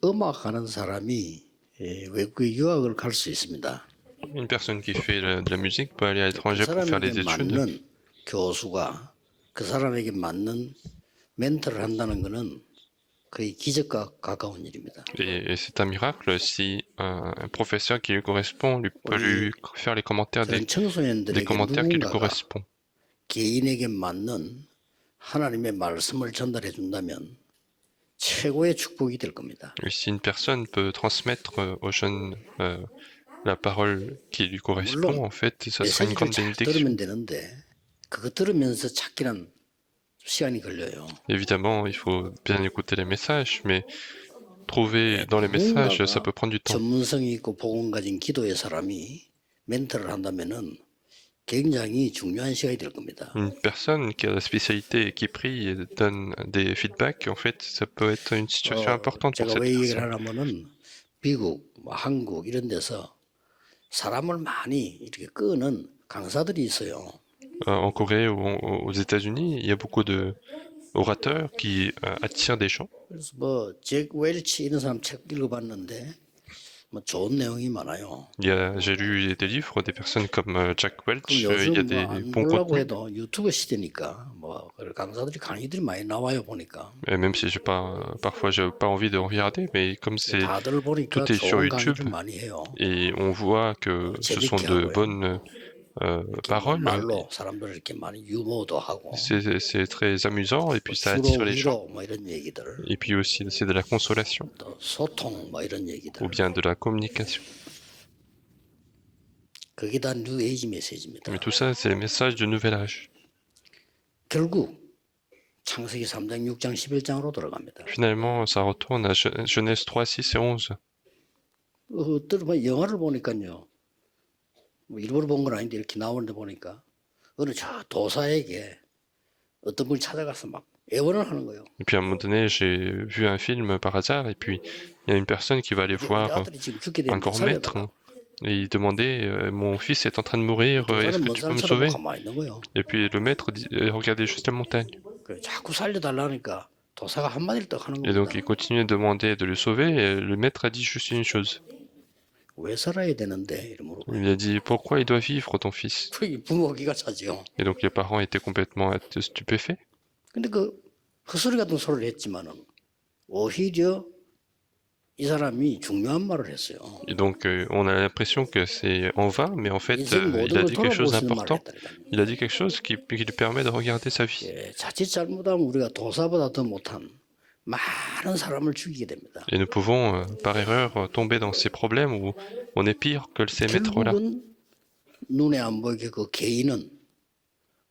음악하는 사람이 외국에 유학을 갈 수 있습니다. Une personne qui fait de la musique peut aller à 그 l'étranger pour faire 사람에게 des études. 맞는 교수가 그 사람에게 맞는 멘토를 한다는 것은 거의 기적과 가까운 일입니다. Et c'est un miracle si un professeur qui lui correspond peut lui faire les commentaires 저는 des 청소년들에게 commentaires qui lui 누군가가 correspondent. 개인에게 맞는 하나님의 말씀을 전달해 준다면 최고의 축복이 될 겁니다. Et si une personne peut transmettre aux jeunes la parole qui lui correspond, en fait, ça sera une 메시지를 grande 잘 bénédiction. 들으면 되는데 그거 들으면서 찾기는 시간이 걸려요. Évidemment, il faut bien écouter les messages, mais trouver dans les messages, ça peut prendre du temps. 전문성이 있고 복음 가진 기도의 사람이 멘토를 한다면은 굉장히 중요한 시간이 될 겁니다. Une personne qui a la spécialité et qui prie et donne des feedbacks, en fait, ça peut être une situation importante pour 제가 cette 왜 얘기를 personne. 하냐면은 미국, 한국 이런 데서 사람을 많이 이렇게 끄는 강사들이 있어요. En Corée ou aux États-Unis, il y a beaucoup de orateurs qui attirent des gens. 그래서 잭 웰치 이런 사람 책 읽어봤는데 좋은 내용이 많아요. J'ai lu des livres des personnes comme Jack Welch. Il y a 요즘 des 안 bons 보려고 contenus. 해도 유튜브 시대니까 강사들이 강의들이 많이 나와요 보니까. Et même si parfois j'ai pas envie de regarder, mais comme 다들 보니까 tout est sur 좋은 YouTube 강의를 많이 해요. et on voit que ce sont 재밌게 de 하고요. bonnes paroles, 말로 사람들을 이렇게 많이 유머도 하고. c'est très amusant et puis ça 주로 attire les gens. 위로 이런 얘기들. Et puis aussi c'est de la consolation 또 소통 이런 얘기들. ou bien de la communication. 그게 다 뉴에이지 메시지입니다. Mais tout ça, c'est les messages du nouvel âge. 결국 창세기 3장, 6장, 11장으로 돌아갑니다. Finalement, ça retourne à Genèse 3, 6 et 11. 영화를 보니까요. 일부러 본 건 아닌데 이렇게 나오는데 보니까 어느 저 도사에게 어떤 분이 찾아가서 막 애원을 하는 거예요. Et puis à un moment donné, j'ai vu un film par hasard et puis il y a une personne qui va aller voir 아들이 지금 죽게 un 되는데 grand maître 살려달라. et il demandait mon fils est en train de mourir, est-ce 도사는 que 먼 tu peux me 사람 sauver? 쳐다보고 가만히 있는 거예요. Et puis le maître regardait juste la montagne. 그래, 자꾸 살려달라니까 도사가 한마디를 딱 하는 Et donc 겁니다. il continuait de demander de le sauver et le maître a dit juste une chose. 왜 살아야 되는데 이러므로 Il a dit pourquoi il doit vivre ton fils? 부모가 기가 차지요. Et donc les parents étaient complètement stupéfaits. 근데 헛소리 같은 소리를 했지만은 오히려 이 사람이 중요한 말을 했어요. Et donc on a l'impression que c'est en vain, mais en fait 인생 il 모든 a 걸 dit quelque chose 돌아볼 수 있는 말을 d'important. 했다니까요. Il a dit quelque chose qui lui permet de regarder sa vie. 자칫 잘못하면 우리가 도사보다 더 못한 많은 사람을 죽이게 됩니다. Et nous pouvons, par erreur, tomber dans ces problèmes où on est pire que ces maîtres-là. 결국은 눈에 안 보이게 그 개인은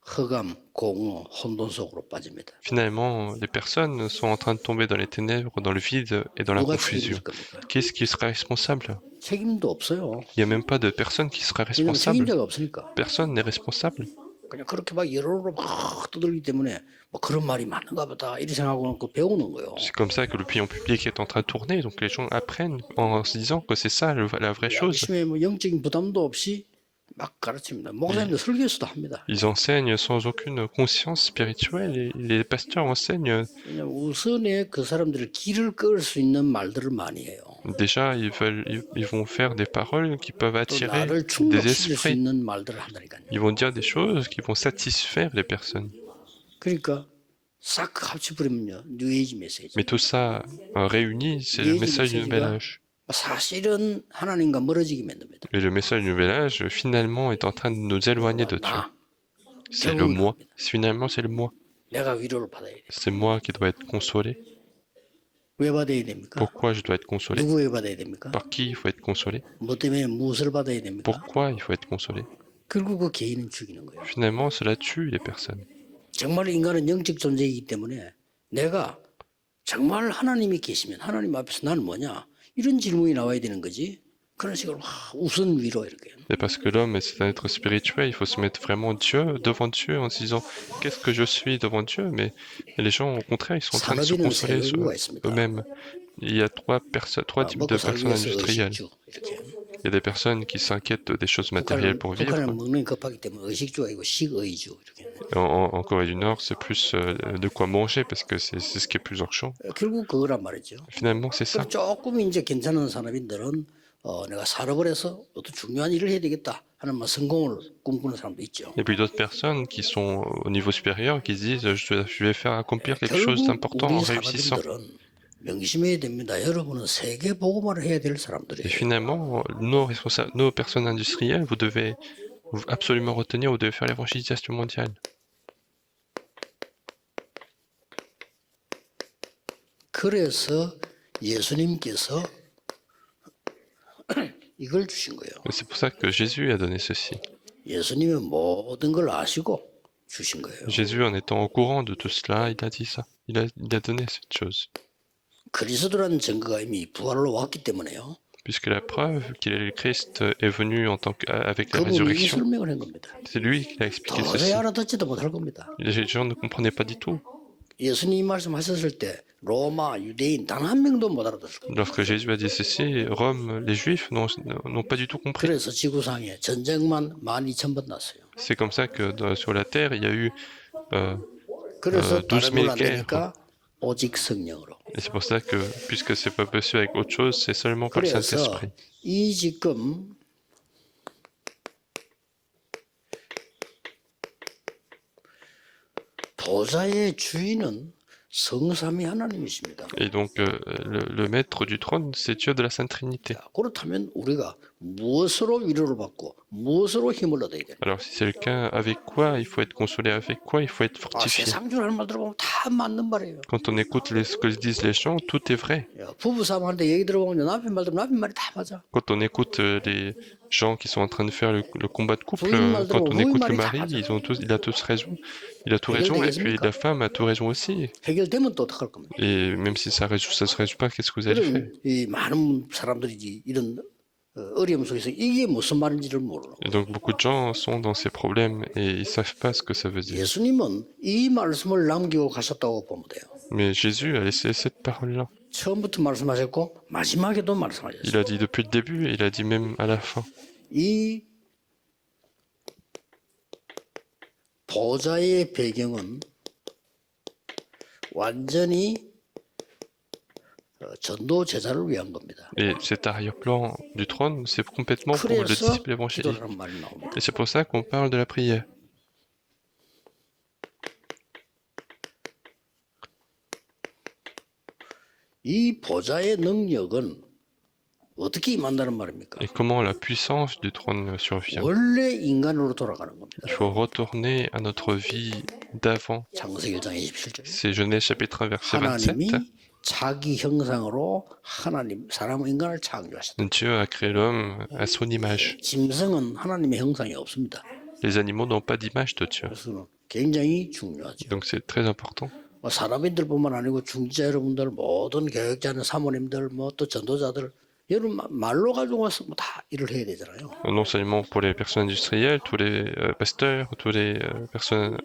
흑암, 공허, 혼돈 속으로 빠집니다. Finalement, les personnes sont en train de tomber dans les ténèbres, dans le vide et dans la 누가 confusion. 책임질 겁니까? Qu'est-ce qui sera responsable? 책임도 없어요. Il n'y a même pas de personne qui sera 왜냐면 responsable. 책임자가 없으니까. Personne n'est responsable. 그냥 그렇게 막 여론으로 막 떠들기 때문에 뭐 그런 말이 맞는가 보다 이렇게 생각하고 배우는 거예요. C'est comme ça que l'opinion publique est en train de tourner, donc les gens apprennent en se disant que c'est ça la vraie chose. 열심히 뭐 영적인 부담도 없이 막 가르칩니다. 목사님도 설교수도 합니다. Ils enseignent sans aucune conscience spirituelle et les pasteurs enseignent. 왜냐면 우선에 그 사람들을 길을 끌 수 있는 말들을 많이 해요. Déjà, ils vont faire des paroles qui peuvent 또 attirer 나를 des 충족시킬 수 esprits. 있는 말들을 한다니까요. Ils vont dire des choses qui vont satisfaire les personnes. 그러니까 싹 합쳐버리면요. 뉴에이지 메시지. Mais tout ça réuni, c'est le message du nouvel âge. 사실은 하나님과 멀어지게 만듭니다. Et le message du nouvel âge, finalement, est en train de nous éloigner de Dieu. 나, C'est le moi. Finalement, c'est le moi. 내가 위로를 받아야 돼. C'est moi qui dois être consolé. 왜 받아야 됩니까? Pourquoi je dois être consolé? 누구에게 받아야 됩니까? Par qui il faut être consolé? 뭐 때문에 무엇을 받아야 됩니까? Pourquoi il faut être consolé? 결국 그 개인은 죽이는 거예요. Finalement, cela tue les personnes. 정말 인간은 영적 존재이기 때문에 내가 정말 하나님이 계시면 하나님 앞에서 나는 뭐냐? 이런 질문이 나와야 되는 거지. 그런 식으로 우선 위로 이렇게. Et parce que l'homme, c'est un être spirituel, il faut se mettre vraiment Dieu, devant Dieu, en se disant qu'est-ce que je suis devant Dieu. Mais les gens, au contraire, ils sont en train de se 산업에는 세 consoler 종류가 있습니다. eux-mêmes. Il y a trois types de 먹고 살기 personnes 위해서 industrielles. 의식주 이렇게. Il y a des personnes qui s'inquiètent des choses matérielles pour vivre. 북한은 먹는 게 급하기 때문에 의식주가 아니고 식의주 이렇게. En Corée du Nord, c'est plus de quoi manger parce que c'est ce qui est plus urgent. 결국 그거란 말이죠. Finalement, c'est ça. 그럼 조금 이제 괜찮은 사람들은 내가 살아을 해서 어떤 중요한 일을 해야 되겠다 하는 성공을 꿈꾸는 사람도 있죠. Et puis d'autres personnes qui sont au niveau supérieur qui se disent je vais faire accomplir quelque chose 결국 d'important en 우리 réussissant. 사람들은 명심해야 됩니다. 여러분은 세계 복음화를 해야 될 Et 사람들이에요. finalement, nos personnes industrielles, vous devez absolument retenir, vous devez faire l'évangélisation mondiale. 그래서 예수님께서 이걸 주신 거예요. Et c'est pour ça que Jésus a donné ceci. 예수님은 모든 걸 아시고 주신 거예요. Jésus, en étant au courant de tout cela, il a dit ça. Il a donné cette chose. 그리스도라는 증거가 이미 부활로 왔기 때문에요. Puisque la preuve qu'il est le Christ est venu avec la 그분이 이 résurrection, 설명을 한 겁니다. c'est lui qui a expliqué ceci. 도저히 알아듣지도 못할 겁니다. Les gens ne comprenaient pas du tout. 예수님이 말씀하셨을 때 로마, 유대인 단 한 명도 못 알아들었을 겁니다. Lorsque Jésus a dit ceci, Rome, les Juifs n'ont pas du tout compris. 그래서 지구상에 전쟁만 12,000번 났어요. C'est comme ça que sur la terre, il y a eu 그래서 12 다른 000 걸안 guerres. 되니까 오직 성령으로. Et c'est pour ça que, puisque c'est pas possible avec autre chose, c'est seulement par le 그래서 Saint-Esprit. 이 지금 보좌의 주인은 성삼위 하나님이십니다. Et donc, le maître du trône, c'est Dieu de la Sainte Trinité. 자, 그렇다면 우리가 무엇으로 위로를 받고 무엇으로 힘을 얻어야 돼요? Alors, si c'est le cas, avec quoi il faut être consolé, avec quoi il faut être fortifié. 세상 줄 하는 말 들어보면 다 맞는 말이에요. Quand on écoute ce que disent les gens, tout est vrai. 야, 부부싸움하는데 얘기 들어보면 남편 말 들으면 남편 말이 다 맞아. Quand on écoute les gens qui sont en train de faire le combat de couple, Oui, quand on oui, écoute le oui, mari, oui. il a tous raison. Il a tout Oui, raison, oui, et puis oui. la femme a tout raison aussi. 해결되면 또 어떡할 겁니까? Et même si ça se résout pas, qu'est-ce que vous allez faire? 이런 이 많은 사람들이 이런 어려움 속에서 이게 무슨 말인지를 모르는 Et donc beaucoup de gens sont dans ces problèmes et ils savent pas ce que ça veut dire. 예수님은 이 말씀을 남기고 가셨다고 보면 돼요. Mais Jésus a laissé cette parole-là. 처음부터 말씀하셨고 마지막에도 Il 말씀하셨어요. a dit depuis le début et il a dit même à la fin. 이 보좌의 배경은 완전히 전도 제자를 위한 겁니다. Et cet arrière-plan du trône, c'est complètement pour le 그래서 disciple évangélique. 기도라는 말이 나옵니다. Et c'est pour ça qu'on parle de la prière. 이 보좌의 능력은 어떻게 임한다는 말입니까? Et comment la puissance du trône survient? 원래 인간으로 돌아가는 겁니다. Il faut retourner à notre vie d'avant. 창세기 1장 27절. C'est Genèse chapitre 1 verset 27. 하나님이 자기 형상으로 하나님 사람 인간을 창조하셨다. Dieu a créé l'homme à son image. 짐승은 하나님의 형상이 없습니다. Les animaux n'ont pas d'image de Dieu. 그래서 굉장히 중요하죠. Donc c'est très important. 사람인들뿐만 아니고 중지자 여러분들, 모든 교육자는 사모님들, 뭐 또 전도자들, 여러분 말로 가지고 와서 다 일을 해야 되잖아요. Non seulement pour les personnes industrielles, tous les pasteurs, tous les personnes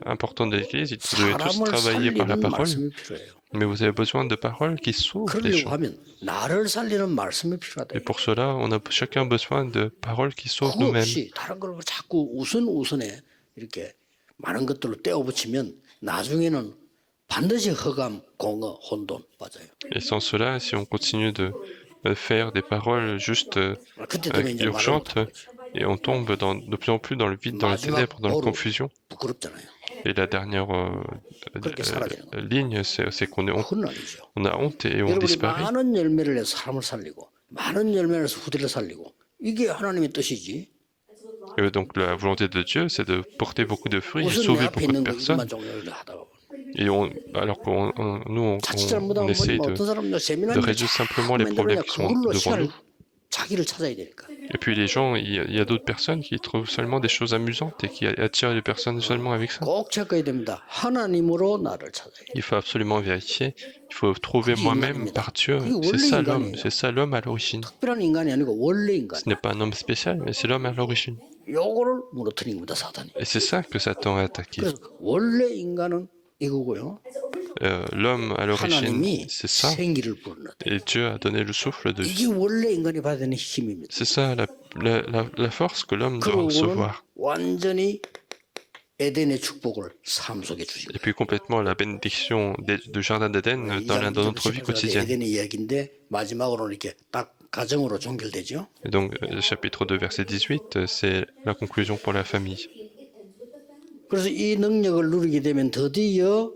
importantes de l'Église, ils devaient tous 사람을 travailler par la 살리는 parole. 말씀이 필요해요. Mais vous avez besoin de paroles qui sauvent les 그러려고 gens. 하면 나를 살리는 말씀이 필요하다. Et pour cela, on a chacun besoin de paroles qui sauvent 그거 nous-mêmes. 없이 다른 걸 자꾸 우선에 이렇게 많은 것들로 떼어붙이면 나중에는 반드시 허감, 공허, 혼돈 맞아요. Et sans cela, si on continue de faire des paroles juste 그때 되면 이제 말을 urgentes, 못하는 거죠. et on tombe de plus en plus dans le vide, dans les ténèbres, dans la confusion. 부끄럽잖아요. Et la dernière 그렇게 살아야 되는 거예요. ligne, c'est qu'on 혼란이죠. on a honte et on 여러분이 disparaît. 많은 열매를 내서 사람을 살리고 많은 열매를 내서 후대를 살리고 이게 하나님의 뜻이지. Et donc la volonté de Dieu, c'est de porter beaucoup de fruits et 무슨 내 sauver 앞에 beaucoup de 있는 personnes. 것만 종류를 하다가 보면 Et alors qu'on nous, 자칫 on 잘못하면 essaye 뭐 어떤 사람은 de 세미나를 résoudre simplement les problèmes qui sont 그걸로 devant 시간을 nous. 자기를 찾아야 되니까. Et puis les gens, il y a d'autres personnes qui trouvent seulement des choses amusantes et qui attirent les personnes seulement avec ça. 꼭 체크해야 됩니다. 하나님으로 나를 찾아야 돼요. Il faut absolument vérifier. Il faut trouver moi-même par Dieu. C'est ça l'homme. C'est ça l'homme à l'origine. 특별한 인간이 아니고 원래 인간. Ce n'est pas un homme spécial, mais c'est l'homme à l'origine. 요거를 무너뜨린 겁니다, 사탄이. Et c'est ça que Satan a attaqué. 그래서 원래 인간은 이거고요. l'homme à l'origine, 하나님이 c'est ça, 생기를 불어넣었다. et Dieu a donné le souffle de 이게 vie. 원래 인간이 받아야 되는 힘입니다. C'est ça la force que l'homme doit 그러고는 recevoir. 완전히 에덴의 축복을 삶 속에 주신 Et 거예요. puis complètement la bénédiction du jardin d'Éden dans notre vie quotidienne. 에덴의 이야기인데 마지막으로는 이렇게 딱 가정으로 종결되죠. Et donc, chapitre 2, verset 18, c'est la conclusion pour la famille. 그래서 이 능력을 누리게 되면 드디어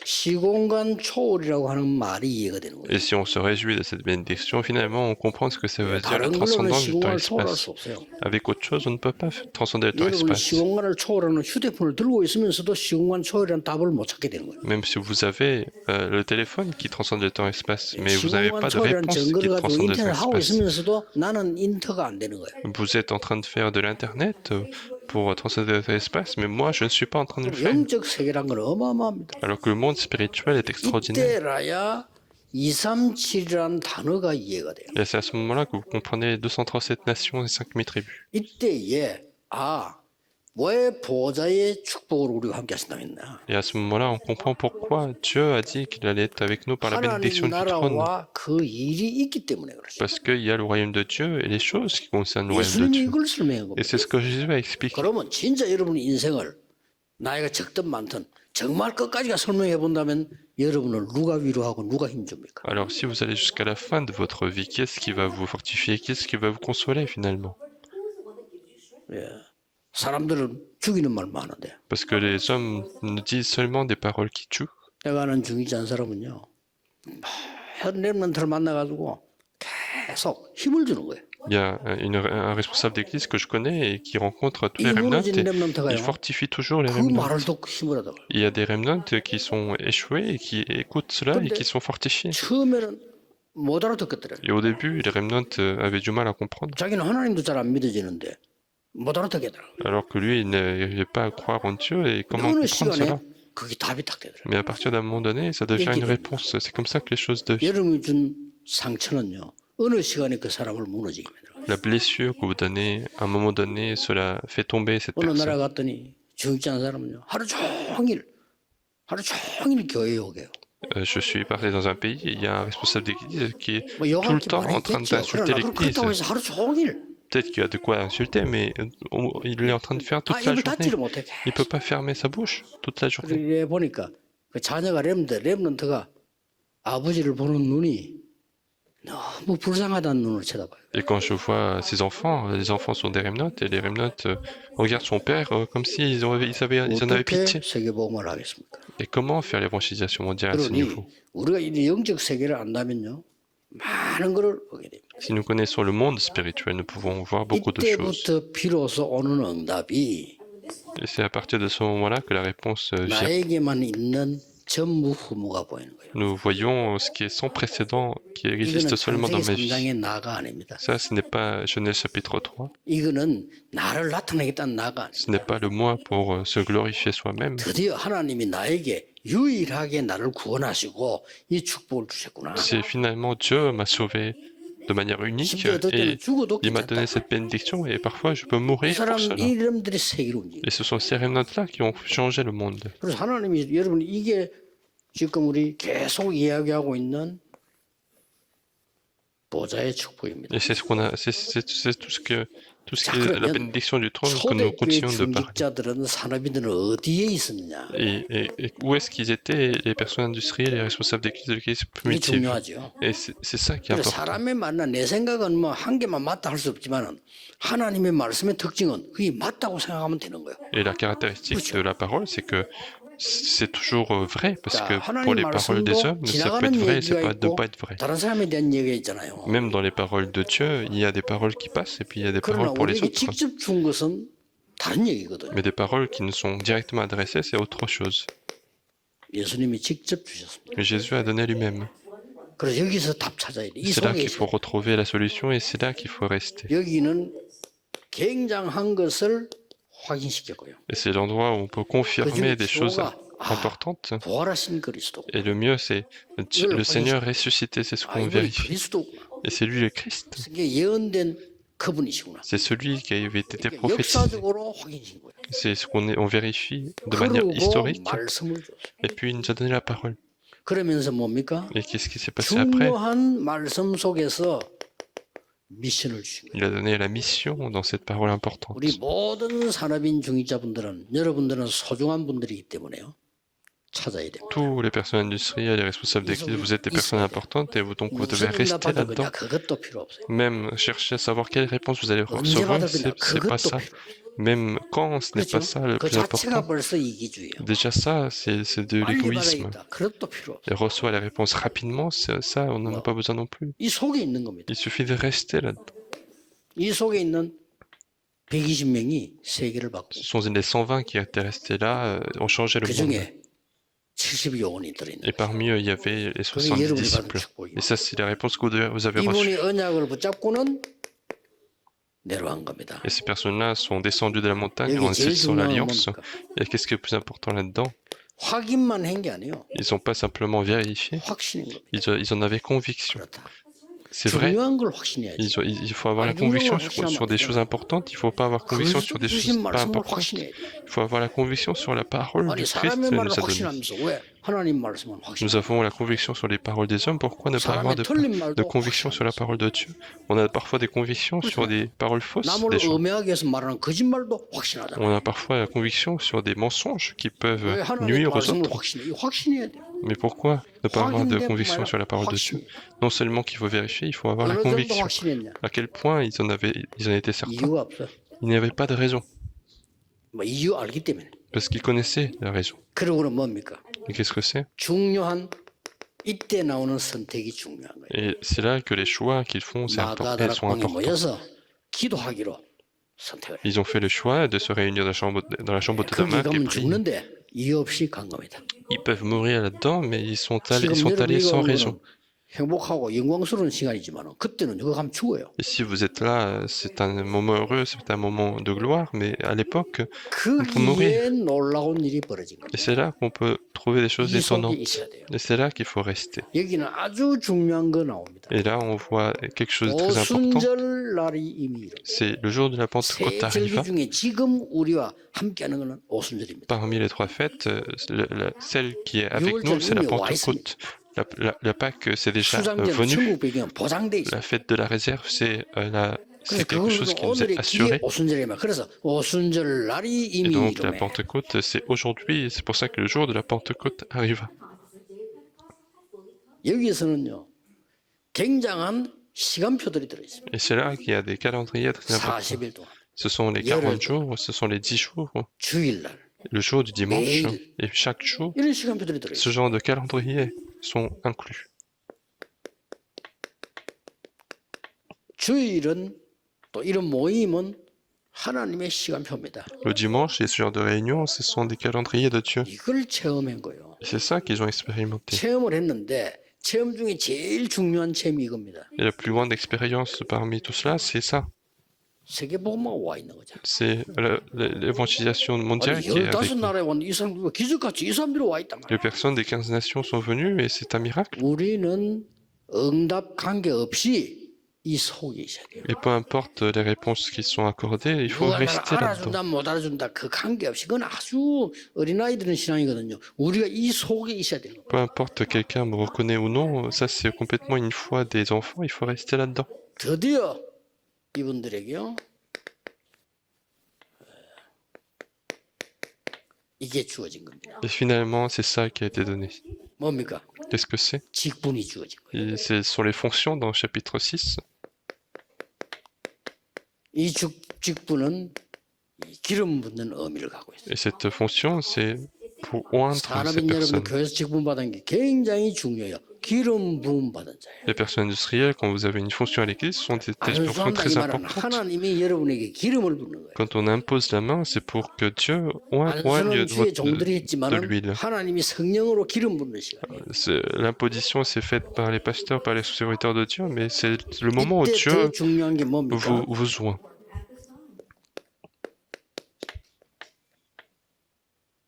시공간 초월이라고 하는 말이 이해가 되는 거예요. Et si on se réjouit de cette bénédiction, finalement, on comprend ce que ça veut dire, la 다른 걸로는 transcendance du 시공간을 초월할 temps-espace. 수 없어요. Avec autre chose, on ne peut pas transcender le 여러분 temps-espace. 시공간을 초월하는 휴대폰을 들고 있으면서도 시공간 초월이라는 답을 못 찾게 되는 거예요. Même si vous avez le téléphone qui transcende le temps-espace, mais vous n'avez 시공간 pas de 초월이라는 réponse qui 증거를 가지고 transcende le 인터넷 하고 temps-espace. 있으면서도 나는 인터가 안 되는 거예요. Vous êtes en train de faire de l'Internet pour transcender le temps-espace, mais moi, je ne suis pas en train de le faire. 영적 세계란 건 어마어마합니다. Alors que le monde spirituel est extraordinaire. 이때라야 237이라는 단어가 이해가 돼요. Et c'est à ce moment-là que vous comprenez 237 nations et 5000 tribus. 이때에 왜 보호자의 축복을 우리가 함께 하신다고 했나? Et à ce moment-là, on comprend pourquoi Dieu a dit qu'il allait être avec nous par la bénédiction 하나님 du trône. 나라와 그 일이 있기 때문에 그렇습니다. Parce qu'il y a le royaume de Dieu et les choses qui concernent le royaume de 예수님이 Dieu. 이걸 설명한 겁니다. Et c'est ce que Jésus a expliqué. 그러면 진짜 여러분의 인생을 나이가 적든 많든 정말 끝까지가 설명해 본다면 여러분을 누가 위로하고 누가 힘줍니까? Alors, si vous allez jusqu'à la fin de votre vie, qu'est-ce qui va vous fortifier? Qu'est-ce qui va vous consoler finalement? 예. 사람들은 죽이는 말 많은데 Parce que les hommes nous disent seulement des paroles qui tuent. 내가 아는 중이지 않은 사람은요 현 렘넌트를 만나가지고 계속 힘을 주는 거예요. Il y a un responsable d'église que je connais et qui rencontre tous les 이 remnants 무너진 et il 렘넌트가요 fortifie toujours les 그 remnants. 말을 듣고 힘을 하다가 Il y a des remnants qui sont échoués et qui écoutent cela et qui sont fortifiés. 처음에는 못 알아듣겠더래요. Et au début, les remnants avaient du mal à comprendre. 자기는 하나님도 잘 안 믿어지는데 못 알아듣겠더라고요. Alors que lui, il n'arrivait pas à croire en Dieu et comment 어느 comprendre 시간에 cela? 그게 답이 딱 되더라고요. Mais à partir d'un moment donné, ça devient une réponse. C'est comme ça que les choses deviennent. 여러분이 준 상처는요 어느 시간에 그 사람을 무너지게 만들어요. La blessure que vous donnez, à un moment donné, cela fait tomber cette 어느 나라 personne. 갔더니 중익지 않은 사람은요 하루 종일 교회에 오게요. Je suis parti dans un pays, il y a un responsable d'église qui est 뭐 tout le 욕할 게 temps en train 많겠죠. d'insulter 그러나 l'église. 그렇다고 해서 하루 종일 Peut-être qu'il y a de quoi insulter, mais il est en train de faire toute la 입을 journée. 닫지를 못해. Il peut pas fermer sa bouche toute la journée. 그래 보니까 그 자녀가 렘넌트가 아버지를 보는 눈이 너무 불쌍하다는 눈으로 쳐다봐요. Et quand je vois ces enfants, les enfants sont des remnants et les remnants regardent son père comme s'ils en avaient 어떻게 pitié. 세계복음을 하겠습니까? Et comment faire l'évangélisation mondiale à ce 그러니 niveau? 우리가 이 영적 세계를 안다면요 많은 것을 보게 됩니다. Si nous connaissons le monde spirituel, nous pouvons voir beaucoup de choses. 이때부터 비로소 오는 응답이 Et c'est à partir de ce moment-là que la réponse vient. 나에게만 있는 전무후무가 보이는 거예요. Nous voyons ce qui est sans précédent, qui existe 이거는 seulement dans ma 창세기 vie. 3장의 나가 아닙니다. Ça, ce n'est pas Genèse chapitre 3. 이거는 나를 나타내겠다는 나가 Ce n'est pas le moi pour se glorifier soi-même. 드디어 하나님이 나에게 유일하게 나를 구원하시고 이 축복을 주셨구나. C'est finalement Dieu m'a sauvé de manière unique 심지어 어떨 때는 et 죽어도 il m'a 괜찮다. donné cette bénédiction et parfois je peux 이 mourir pour 사람 cela. 이름들이 세계를 움직여. Et ce sont ces remnants-là qui ont changé le monde. 그래서 하나님이 여러분 이게 지금 우리 계속 이야기하고 있는 보좌의 축복입니다. Et c'est ce qu'on a, c'est tout ce 자, qui est la 그러면 bénédiction du trône que nous 초대교회 continuons de parler. 중직자들은 산업인들은 어디에 있었느냐? Et où est-ce qu'ils étaient, les personnes industrielles, les responsables d'église de l'église 이게 primitive? 중요하죠. Et c'est ça qui est 그래 important. 사람의 말이나 내 생각은 뭐 한 개만 맞다 할 수 없지만은 하나님의 말씀의 특징은 그게 맞다고 생각하면 되는 거예요. Et la caractéristique de la parole, c'est que c'est toujours vrai, parce 자, que pour les 하나님 paroles des hommes, ça peut 지나가는 être vrai, c'est 얘기가 pas de 있고 pas être vrai. 다른 사람에 대한 얘기가 있잖아요. Même dans les paroles de Dieu, il y a des paroles qui passent et puis il y a des 그러나 paroles pour les 우리에게 autres. 직접 준 것은 다른 얘기거든요. Mais des paroles qui nous sont directement adressées, c'est autre chose. 예수님이 직접 주셨습니다. Mais Jésus a donné lui-même. 그래서 여기서 답 찾아야 돼. 이 C'est là 속에 qu'il faut retrouver la solution et c'est là qu'il faut rester. 여기는 굉장한 것을 확인시켰고요. Et c'est l'endroit où on peut confirmer des choses importantes. 부활하신 그리스도. Et le mieux, c'est le Seigneur ressuscité, c'est ce qu'on 이분이 vérifie. 그리스도구나. Et c'est lui le Christ. 이게 예언된 그분이시구나. C'est celui qui avait été 그러니까 prophétisé. 역사적으로 확인신 거예요. C'est ce on vérifie de manière 그러고 historique. 말씀을 줬어요. Et puis il nous a donné la parole. 그러면서 뭡니까? Et qu'est-ce qui s'est passé après? 중요한 말씀 속에서 미션을 주신 거예요. Il a donné la mission dans cette parole importante. 우리 모든 산업인 중위자분들은 여러분들은 소중한 분들이기 때문에요. 찾아야 됩니다. Tous les personnes industrielles et responsables d'église, vous êtes des personnes importantes et vous, donc vous devez 무슨 rester 응답 받을 là-dedans. 거냐 그것도 필요 없어요. Même chercher à savoir quelle réponse vous allez 언제 recevoir, 받을 거냐 c'est pas 그것도 ça. 필요 없어요. Même quand, ce n'est 그렇죠? pas ça le 그 plus 자체가 important. 벌써 이기주의예요. Déjà ça, c'est de 빨리 l'égoïsme. 받아야겠다. 그것도 필요 없어요. Et reçoit la réponse rapidement, ça, on n'en a pas besoin non plus. 이 속에 있는 겁니다. Il suffit de rester là-dedans. 이 속에 있는 120명이 세계를 바꾸고 Ce sont les 120 qui étaient restés là, ont changé le 그 monde. 중에 70여원이 들어있는 Et parmi eux, il y avait les 그게 70 여러분이 받은 disciples. 축복이에요. Et ça, c'est la réponse que vous avez 이분이 reçue. 언약을 붙잡고는 내려간 겁니다. Et ces personnes-là sont descendues de la montagne, 여기 ont 제일 insisté sur 중요한 건 l'alliance. 뭡니까? Et qu'est-ce qui est le plus important là-dedans? 확인만 한 게 아니에요. Ils n'ont pas simplement vérifié, 확신인 겁니다. ils en avaient conviction. 그렇다. C'est vrai, 중요한 걸 확신해야지. il faut avoir la 아니, 중요한 conviction 걸 sur des 확신하면 choses importantes, il ne faut pas avoir conviction sur des 그리스도 choses 주신 pas 말씀을 importantes. 확신해야지. Il faut avoir la conviction sur la parole 아니 du Christ 사람의 qu'il 말을 nous a donnée. 확신하면서 왜 하나님 말씀을 Nous 확신? avons la conviction sur les paroles des hommes, pourquoi ne pas avoir 사람의 틀린 de 말도 conviction sur la 확신하면서 parole de Dieu? On a parfois des convictions sur des paroles fausses 남을 des gens. 음해하기 위해서 말하는 거짓말도 확신하잖아. On a parfois la conviction sur des mensonges qui 왜 peuvent 하나님 nuire aux 말씀을 autres. 확신해? 이거 확신해야 돼. Mais pourquoi ne pas avoir de 확인된 conviction 말 sur la parole de Dieu? 확신. Non seulement qu'il faut vérifier, il faut avoir la 어느 정도 conviction. 확신했냐? À quel point ils en étaient certains. 이유가 없어. Il n'y avait pas de raison, 뭐 이유 알기 때문에. parce qu'ils connaissaient la raison. 그러고는 뭡니까? Et qu'est-ce que c'est? 중요한 이때 나오는 선택이 중요한 거예요. Et c'est là que les choix qu'ils font sont 마가다락방에 importants. 모여서 기도하기로 선택을. Ils ont fait le choix de se réunir dans la chambre de 거기 Damas et 가면 prier. 죽는데 이유 없이 간 겁니다. Ils peuvent mourir là-dedans, mais ils sont 지금 allés sans 여러분이 raison. 행복하고 영광스러운 시간이지만 그때는 이거 가면 죽어요. Et si vous êtes là, c'est un moment heureux, c'est un moment de gloire, mais à l'époque, 거기에 놀라운 일이 벌어진 겁니다. et c'est là qu'on peut trouver des choses 이 속에 étonnantes. 있어야 돼요. Et c'est là qu'il faut rester. 여기는 아주 중요한 거 나옵니다. Et là, on voit quelque chose de très important. 오순절 날이 이미 이르. C'est le jour de la Pentecôte 세 절기 arriva. 중에 지금 우리와 함께하는 것은 오순절입니다. Parmi les trois fêtes, celle qui est avec nous, c'est la Pentecôte. La Pâque, c'est déjà 수장제는 venu. 천국 배경 보장돼 있어요. La fête de la réserve, c'est quelque chose 그래서 qui nous est 오늘의 기회 assuré. 오순절이면 그래서 오순절 날이 Et 이미 donc la 이르네. Pentecôte, c'est aujourd'hui, et c'est pour ça que le jour de la Pentecôte arriva. 여기에서는요 굉장한 시간표들이 들어 있습니다. Et c'est là qu'il y a des calendriers très importants. 40일 동안 Ce sont les 40 jours, ce sont les 10 jours, 주일날 le jour du dimanche, 매일. et chaque jour, 이런 시간표들이 들어 ce 있어요. genre de calendrier sont inclus. 주일은 또 이런 모임은 하나님의 시간표입니다. Le dimanche et ce genre de réunion, ce sont des calendriers de Dieu. 이걸 체험한 거예요. Et c'est ça qu'ils ont expérimenté. 체험을 했는데 체험 중에 제일 중요한 체험이 이겁니다. Et la plus grande expérience parmi tout cela, c'est ça. 세계복음화가 와 있는 거죠. C'est l'évangélisation mondiale 아니, qui est avec 15나라에 왔는데 이 사람들 기적같이 이 사람들이 와 있단 말이에요. les personnes des 15 nations sont venues et c'est un miracle. 우리는 응답 관계없이 이 속에 있어야 돼요. Et peu importe les réponses qui sont accordées, il faut 누가 나를 rester là-dedans. 알아준다 못 알아준다 그 관계없이 그건 아주 어린아이들은 신앙이거든요. 우리가 이 속에 있어야 돼요. Peu importe quelqu'un me reconnaît ou non, ça c'est complètement une foi des enfants, il faut rester là-dedans. 드디어 이분들에게요. 이게 주어진 겁니다. Et finalement, c'est ça qui a été donné. 뭡니까? Qu'est-ce que c'est? 직분이 주어진 거예요. Et ce sont les fonctions dans le chapitre 6. 이 직분은 이 기름 붓는 의미를 갖고 있어요. Et cette fonction, c'est pour oindre ces 산업인 여러분 personnes. 교회에서 직분 받은 게 굉장히 중요해요. 기름 부음 받은 자예요. Les personnes industrielles, quand vous avez une fonction à l'église, ce sont des fonctions 안수한다 이 très 말은 importantes. 하나님이 여러분에게 기름을 붓는 거예요. Quand on impose la main, c'est pour que Dieu oigne 안수는 주의 종들이 de 했지만 l'huile. 하나님이 성령으로 기름 붓는 시간이에요. L'imposition, c'est faite par les pasteurs, par les serviteurs de Dieu, mais c'est le moment où 이때 Dieu 더 중요한 게 뭡니까? vous oint.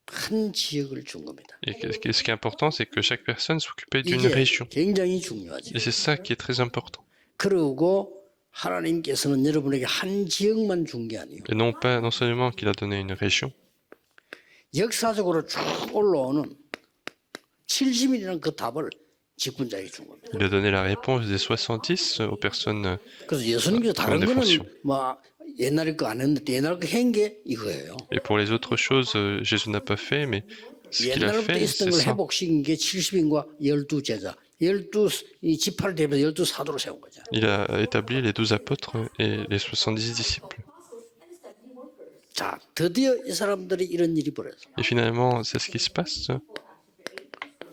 한 지역을 준 겁니다. Et ce qui est important, c'est que chaque personne s'occupait d'une 이게 région. 굉장히 중요하죠. Et c'est ça qui est très important. 그리고 하나님께서는 여러분에게 한 지역만 준 게 아니에요. Et non seulement qu'il a donné une région, 역사적으로 쭉 올라오는 70이라는 그 답을 직분자에게 준 겁니다. il a donné la réponse des 70 aux personnes 그래서 예수님께서 다른 그런데 거는 보시오. 뭐 옛날에 거 안 했는데 옛날 거 한 게 이거예요. Et pour les autres choses, Jésus n'a pas fait, mais ce qu'il a 옛날부터 fait, 있었던 c'est 걸 ça. 회복시킨 게 70인과 12제자, 12이 지파를 대표해서 12사도로 세운 거죠. Il a établi les 12 apôtres et les 70 disciples. 자, 드디어 이 사람들이 이런 일이 벌어져. Et finalement, c'est ce qui se passe.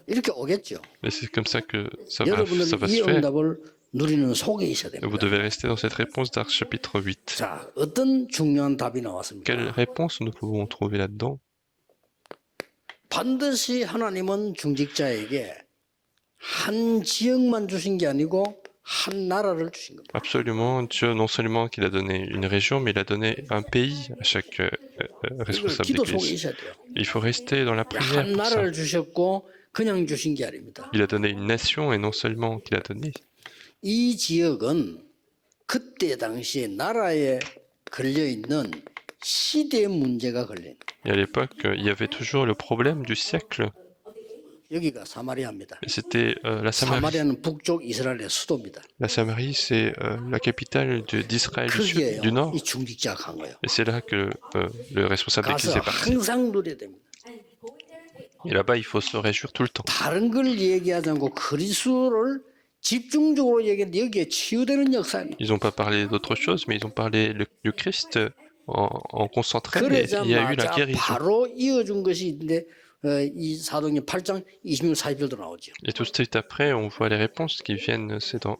이렇게 오겠죠. Et c'est comme ça que ça 여러분은 va 이 se faire. 응답을 누리는 속에 있어야 Et vous 됩니다. devez rester dans cette réponse d'Actes chapitre 8. 자, 어떤 중요한 답이 나왔습니까? Quelle réponse nous pouvons trouver là-dedans? 반드시 하나님은 중직자에게 한 지역만 주신 게 아니고 한 나라를 주신 겁니다. Absolument, Dieu, non seulement qu'il a donné une région, mais il a donné un pays à chaque 이걸 responsable 기도 속에 d'église. 있어야 돼요. Il faut rester dans la prière 한 pour ça. 나라를 주셨고 그냥 주신 게 아닙니다. Il a donné une nation et non seulement qu'il a donné. 이 지역은 그때 당시에 나라에 걸려 있는 시대의 문제가 걸린 Et à l'époque, il y avait toujours le problème du siècle. 여기가 사마리아입니다. Et c'était la Samarie. 사마리아는 북쪽 이스라엘의 수도입니다. La Samarie, c'est la capitale d'Israël du sud, 거기에요. du nord. 이 중직자가 간 거예요. Et c'est là que le responsable d'église 가서 est parti. 항상 누려야 됩니다. Et là-bas, il faut se réjouir tout le temps. 다른 걸 얘기하지 않고 그리스도를 집중적으로 얘기했는데 여기에 치유되는 역사입니다. Ils n'ont pas parlé d'autre chose, mais ils ont parlé du Christ en concentré. Et il y a eu la 그러자마자 guérison. 바로 이어준 것이 있는데 이 사도행전 8장 26, 40절도 나오죠. Et tout de suite après, on voit les réponses qui viennent, c'est dans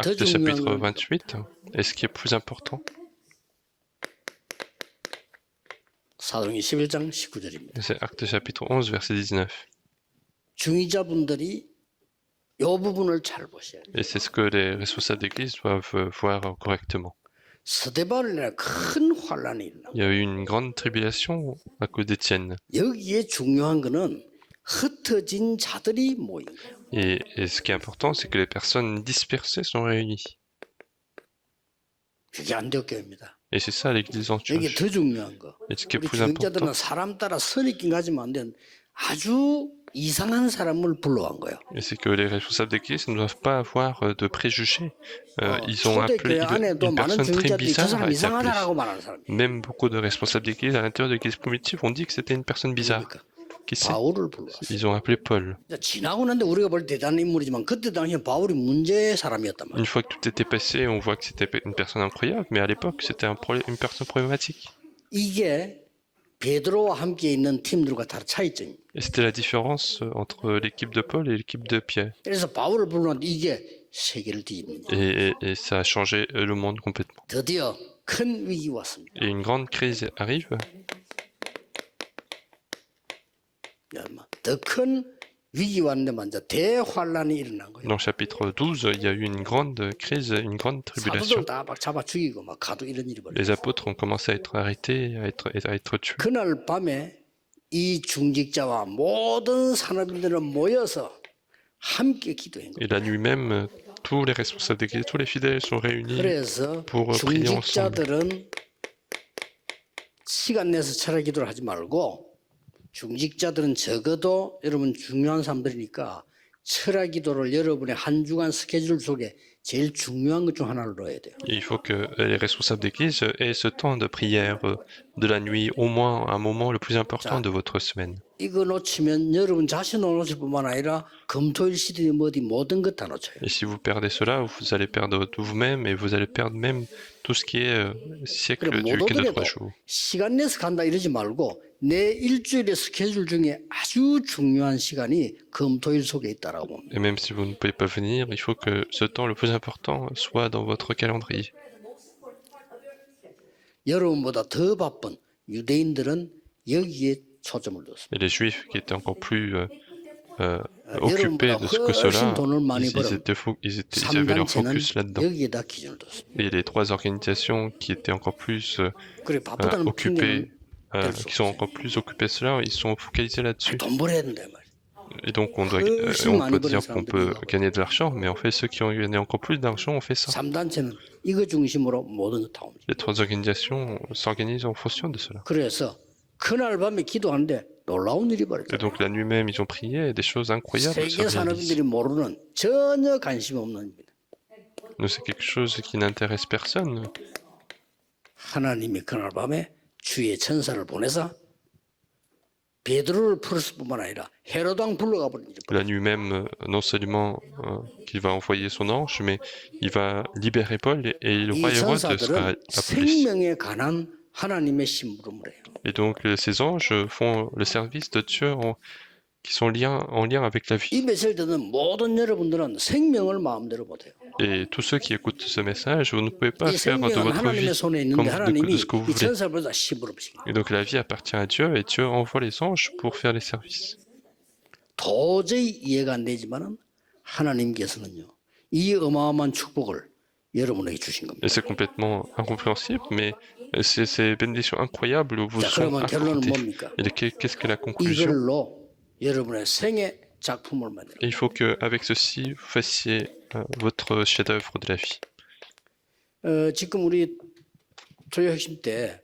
더 Actes 중요한 chapitre 건 28. Et ce qui est plus important, 사도행전 11장 19절입니다. c'est Actes chapitre 11, verset 19. 중위자분들이 이 부분을 잘 보셔야 돼요. Et c'est ce que les responsables d'église doivent voir correctement. 스데반이라는 큰 환란이 일어나. Il y a eu une grande tribulation à cause d'Étienne. 여기에 중요한 거는 흩어진 자들이 모인 거예요. Et ce qui est important, c'est que les personnes dispersées sont réunies. 그게 안되어교회입니다. Et c'est ça l'église en 여기 Antioche. 더 중요한 거. Et ce qui est 우리 plus important, 중직자들은 사람 따라 선입견 가지면 안 되는 아주 이상한 사람을 불러간 거예요. et c'est que les responsables d'église ne doivent pas avoir de préjugés. Ils ont appelé 초대교회 안에도 une 많은 personne très 중직자들이 저 bizarre 사람 a été appelée. 이상하다라고 말하는 사람이. Même beaucoup de responsables d'église à l'intérieur de l'église primitive ont dit que c'était une personne bizarre. 그러니까 Qui sait? 바울을 불러왔어요. Ils ont appelé Paul. 지나고 난데 우리가 볼 때 대단한 인물이지만 그때 당시에 바울이 문제의 사람이었단 말이에요. Une fois que tout était passé, on voit que c'était une personne incroyable, mais à l'époque, c'était une personne problématique. 이게 베드로와 함께 있는 팀들과 다 차이점입니다. Et c'était la différence entre l'équipe de Paul et l'équipe de Pierre. 그래서 바울을 불렀는데 이게 세계를 뒤집는 거예요. Et ça a changé le monde complètement. 드디어 큰 위기 왔습니다. Et une grande crise arrive. 더 큰 위기 왔는데 먼저 대환란이 일어난 거예요. Dans le chapitre 12, il y a eu une grande crise, une grande tribulation. 사도들 다 막 잡아 죽이고 막 가도 이런 일이 벌어요. Les apôtres ont commencé à être arrêtés, à être tués. 그날 밤에 이 중직자와 모든 산업인들은 모여서 함께 기도한 거예요. Et la nuit même, tous les responsables d'église, tous les fidèles sont réunis 그래서 pour prier ensemble. 중직자들은 시간 내서 철학 기도를 하지 말고 중직자들은 적어도 여러분 중요한 사람들이니까 철학 기도를 여러분의 한 주간 스케줄 속에 제일 중요한 것 중 하나를 넣어야 돼요. Et il faut que les responsables d'église aient ce temps de prière de la nuit, au moins un moment le plus important de votre semaine. 이거 놓치면 여러분 자신을 놓칠 뿐만 아니라 금토일 시대 어디 모든 것 다 놓쳐요. Et si vous perdez cela, vous allez perdre vous-même et vous allez perdre même tout ce qui est siècle 그럼 du 못 week-end de 오더라도 3 jours. 시간 내서 간다 이러지 말고 내 일주일의 스케줄 중에 아주 중요한 시간이 금토일 속에 있다라고 봅니다. Et même si vous ne pouvez pas venir, il faut que ce temps le plus important soit dans votre calendrier. 여러분보다 더 바쁜 유대인들은 여기에 초점을 뒀습니다. Et les juifs qui étaient encore plus occupés de ce que cela, ils avaient leur 삼단체는 focus là-dedans. 여기에다 기준을 뒀습니다. Et les trois organisations qui étaient encore plus 그래 바쁘다는 occupées, 핑계는 qui sont encore plus occupées de cela, ils sont focalisés là-dessus. 돈 벌어야 된다 말이에요. Et donc, on 훨씬 많이 peut 버는 dire qu'on peut 사람들이 gagner de l'argent, mais en fait, ceux qui ont gagné encore plus d'argent ont fait ça. 3단체는 이거 중심으로 모든 거 다 움직여. Les trois organisations s'organisent en fonction de cela. 그래서 그날 밤에 기도하는데 놀라운 일이 Et 벌어져요. donc, la nuit même, ils ont prié et des choses incroyables se 세계 réalisent. 산업인들이 모르는 전혀 관심 없는 일입니다. Donc, c'est quelque chose qui n'intéresse personne. 하나님이 그날 밤에 주의 천사를 보내서 베드로를 풀었을 뿐만 아니라 헤롯 왕 불러가 버린 일이 La nuit même, non seulement qu'il va envoyer son ange, mais il va libérer Paul et le 이 roi Hérode sera 천사들은 appelé. 생명에 관한 하나님의 심부름을 해요. Et donc, ces anges font le service de Dieu qui sont en lien avec la 이 vie. 메시지를 듣는 모든 여러분들은 생명을 마음대로 못해요. Et tous ceux qui écoutent ce message, vous ne pouvez pas 이 faire de 생명은 votre vie 하나님의 손에 comme 있는데 하나님이 de ce que vous 이 voulez. 천사를 보내서 심부름시켜요. Et donc, la vie appartient à Dieu et Dieu envoie les anges pour faire les services. 도저히 이해가 안 되지만은 하나님께서는요. 이 어마어마한 축복을 여러분에게 주신 겁니다. Et c'est complètement incompréhensible, mais c'est ces bénédictions incroyables vous 자, sont 그러면 결론은 accordées. 뭡니까? Et qu'est-ce que la conclusion? 이걸로 여러분의 생애 작품을 만들어. Et il faut qu'avec ceci, vous fassiez votre chef-d'œuvre de la vie. 지금 우리 조여 핵심 때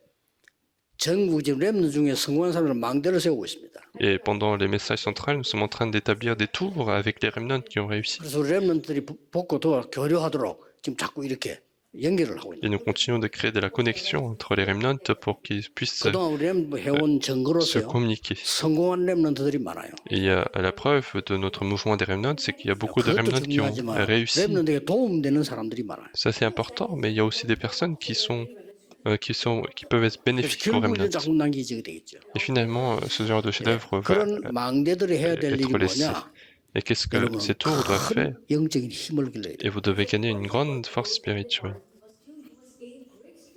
전국 지금 렘너 중에 성공한 사람을 망대를 세우고 있습니다. Et pendant les messages centrales, nous sommes en train d'établir des tours avec les remnants qui ont réussi. 그래서 렘너들이 복고 도와 교류하도록 지금 자꾸 이렇게 연결을 하고 Et 있는. nous continuons de créer de la connexion entre les remnants pour qu'ils puissent 그동안 우리 렘너 해온 se 증거로서요. communiquer. 성공한 렘너들이 많아요. Et il y a la preuve de notre mouvement des remnants, c'est qu'il y a beaucoup de 그것도 remnants qui ont 중요하지만 réussi. 렘너들에게 도움되는 사람들이 많아요. Ça c'est important, mais il y a aussi des personnes qui peuvent être 그래서 bénéfiques aux 결국 이제 remnants. 작품 남기게 되겠죠. Et finalement, ce genre de chef-d'œuvre va 그런 망대들이 해야 될 일이 être laissé. 뭐냐? Et qu'est-ce que 여러분 ces tours doivent faire? 큰 영적인 힘을 길러야 돼요. Et vous devez gagner une grande force spirituelle.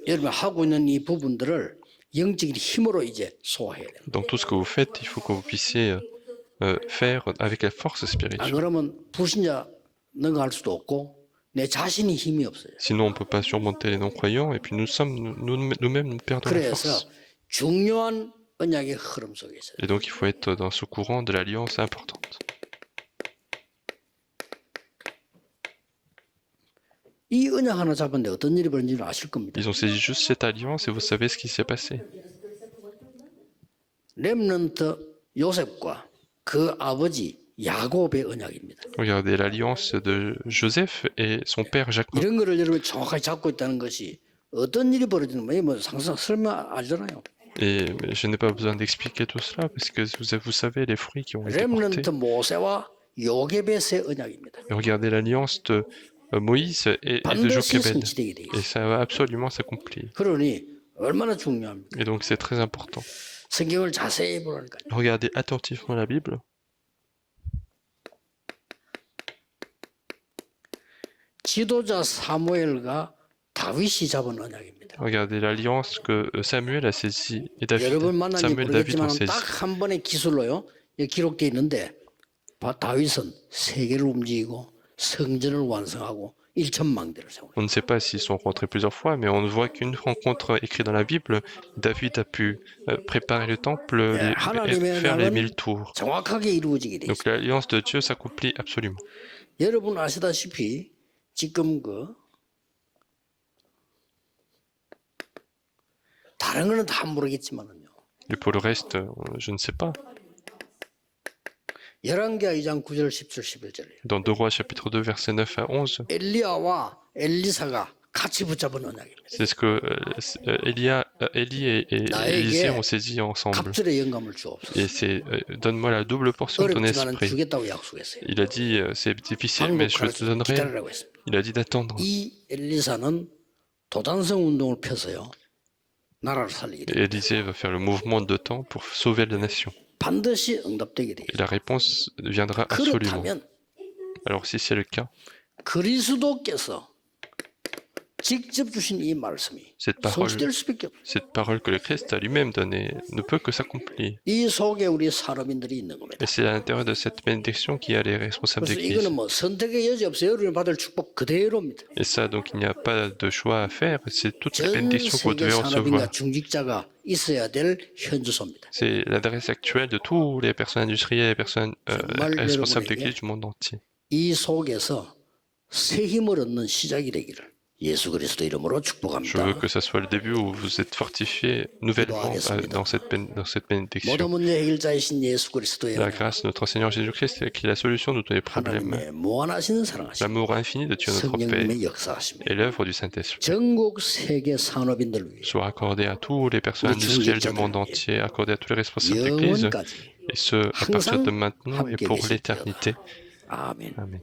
여러분 하고 있는 이 부분들을 영적인 힘으로 이제 소화해야 돼요. Dans tout ce que vous faites, il faut que vous puissiez faire avec la force 안 spirituelle. 그러면 불신자 능가할 수도 없고 내 자신이 힘이 없어요. Sinon, on ne peut pas surmonter les non-croyants et puis nous-mêmes, nous perdons la 그래서 force. 중요한 언약의 흐름 속에 있어요. Et donc, il faut être dans ce courant de l'alliance importante. 이 언약 하나 잡았는데 어떤 일이 벌어진지 아실 겁니다. Ils ont saisi juste cette alliance et vous savez ce qui s'est passé. 렘넌트 요셉과 그 아버지 야곱의 언약입니다. Regardez l'alliance de Joseph et son père Jacob. 이런 거를 여러분이 정확하게 잡고 있다는 것이 어떤 일이 벌어지는 뭐 상상 설명 알잖아요. Et je n'ai pas besoin d'expliquer tout cela parce que vous savez les fruits qui ont été portés. 렘넌트 모세와 요게벳의 언약입니다. Et regardez l'alliance de Moïse et de 반드시 Jochebed. 성취되게 되겠어요. Et ça va absolument s'accomplir. 그러니 얼마나 중요합니까? Et donc c'est très important. 성경을 자세히 보라니까요. Regardez attentivement la Bible. 지도자 사무엘과 다윗이 잡은 언약입니다. Regardez l'alliance que Samuel a saisie et 여러분 만난지 Samuel et David ont 모르겠지만 saisi. 딱 한 번의 기술로요. 여기 기록되어 있는데 다윗은 세계를 움직이고 성전을 완성하고 1천망대를 세우는. On ne sait pas s'ils sont rencontrés plusieurs fois, mais on ne voit qu'une rencontre écrite dans la Bible. David a pu préparer le temple et faire les 1000 tours. 정확하게 이루어지게 돼 Donc 있어요. l'alliance de Dieu s'accomplit absolument. 여러분 아시다시피 지금 다른 거는 다 모르겠지만은요. Et pour le reste, je ne sais pas. 열왕기하 2장 9절 10절 11절이에요. Dans 2 Rois chapitre 2 versets 9 à 11, 엘리야와 엘리사가 같이 붙잡은 언약입니다. c'est ce que Élie et Élisée ont saisi ensemble. 갑절의 영감을 주옵소서. Et c'est donne-moi la double portion de ton 어렵지만은 esprit. 주겠다고 약속했어요. Il a dit c'est difficile, mais je te donnerai. 기다리라고 했습니다. Il a dit d'attendre. 이 엘리사는 도단성 운동을 펴서요. 나라를 살리게 Et 됩니다. Élisée va faire le mouvement de temps pour sauver la nation. 반드시 응답되게 돼요. Et la réponse viendra absolument. 그렇다면 Alors si c'est le cas, 그리스도께서 직접 주신 이 말씀이 Cette parole, 성취될 수밖에 없어요. cette parole que le Christ a lui-même donnée ne peut que s'accomplir. 이 속에 우리 산업인들이 있는 겁니다. Et c'est à l'intérieur de cette bénédiction qu'il y a les responsables 그래서 d'église. 이거는 뭐 선택의 여지 없어요. 여러분이 받을 축복 그대로입니다. Et ça, donc, il n'y a pas de choix à faire. C'est toute la 전 bénédiction que vous 세계 devez 산업인과 recevoir. 중직자가 있어야 될 현주소입니다. C'est l'adresse actuelle de tous les personnes industrielles et personnes responsables d'église du monde entier. 이 속에서 새 힘을 얻는 시작이 되기를 예수 그리스도 이름으로 Je veux 축복합니다. que ça soit le début où vous êtes fortifiés nouvellement dans cette 모든 bénédiction. 문제 해결자이신 예수 그리스도의 La grâce de notre Seigneur Jésus-Christ qui est la solution de tous les problèmes. 하나님의 무한하시는 사랑하심 L'amour infini de Dieu notre Père 성령님의 역사하십니다. et l'œuvre du Saint-Esprit 전국 세계 산업인들을 위해 soit accordé à tous les personnes industrielles du monde entier, accordé à tous les responsables d'église, 영원까지 et ce, à partir de maintenant et pour l'éternité. 아멘. Amen.